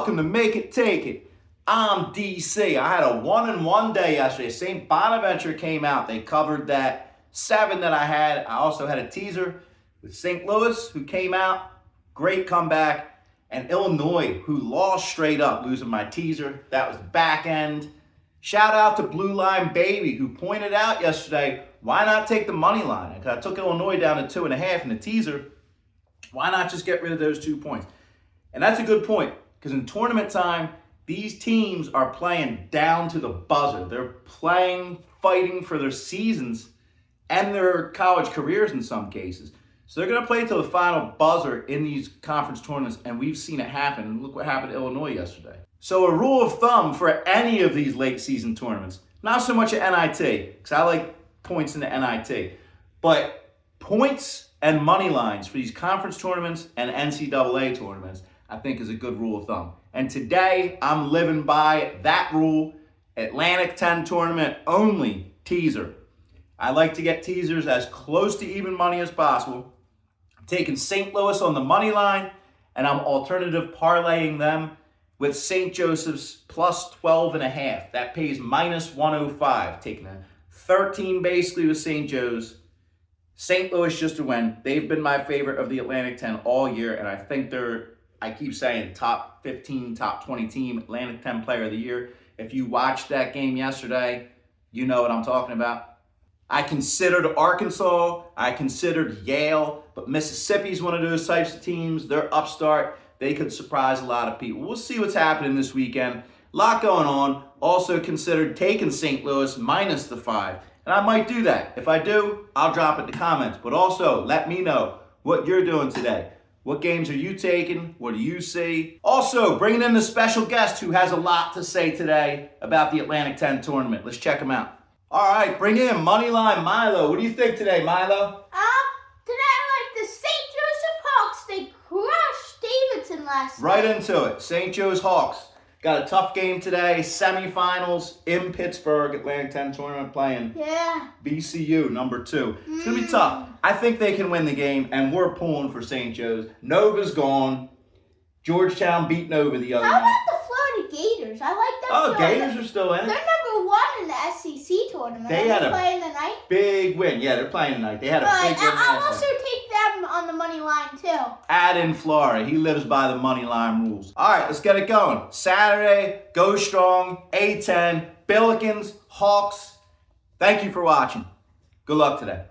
Welcome to Make It Take It. I'm DC. I had a 1-1 day yesterday. St. Bonaventure came out. They covered that 7 that I had. I also had a teaser with St. Louis, who came out. Great comeback. And Illinois, who lost straight up, losing my teaser. That was back end. Shout out to Blue Line Baby, who pointed out yesterday, why not take the money line? Because I took Illinois down to 2.5 in the teaser. Why not just get rid of those 2 points? And that's a good point, because in tournament time, these teams are playing down to the buzzer. They're playing, fighting for their seasons and their college careers in some cases. So they're going to play to the final buzzer in these conference tournaments, and we've seen it happen. And look what happened to Illinois yesterday. So a rule of thumb for any of these late season tournaments, not so much at NIT, because I like points in the NIT, but points and money lines for these conference tournaments and NCAA tournaments, I think is a good rule of thumb. And today, I'm living by that rule. Atlantic 10 tournament only teaser. I like to get teasers as close to even money as possible. I'm taking St. Louis on the money line, and I'm alternative parlaying them with St. Joseph's plus 12.5. That pays minus 105. Taking a 13 basically with St. Joe's. St. Louis just to win. They've been my favorite of the Atlantic 10 all year, and I think they're, I keep saying, top 15, top 20 team, Atlantic 10 player of the year. If you watched that game yesterday, you know what I'm talking about. I considered Arkansas, I considered Yale, but Mississippi's one of those types of teams. They're upstart. They could surprise a lot of people. We'll see what's happening this weekend. A lot going on. Also considered taking St. Louis minus the 5. And I might do that. If I do, I'll drop it in the comments. But also, let me know what you're doing today. What games are you taking? What do you see? Also, bringing in a special guest who has a lot to say today about the Atlantic 10 tournament. Let's check him out. All right, bring in Moneyline Milo. What do you think today, Milo? Today I like the St. Joseph Hawks. They crushed Davidson last night. Right into it. St. Joe's Hawks. Got a tough game today. Semifinals in Pittsburgh. Atlantic 10 tournament playing VCU, number 2. It's going to be tough. I think they can win the game, and we're pulling for St. Joe's. Nova's gone. Georgetown beat Nova the other How night. about the Florida Gators? I like them. Oh, Gators are still in it. They're number 1 in the SEC tournament. They had a playing tonight. big win. Yeah, they're playing tonight. They had a big win. I'll also take them on the money line too. Add in Florida. He lives by the money line rules. All right, let's get it going. Saturday, go strong, A10, Billikens, Hawks. Thank you for watching. Good luck today.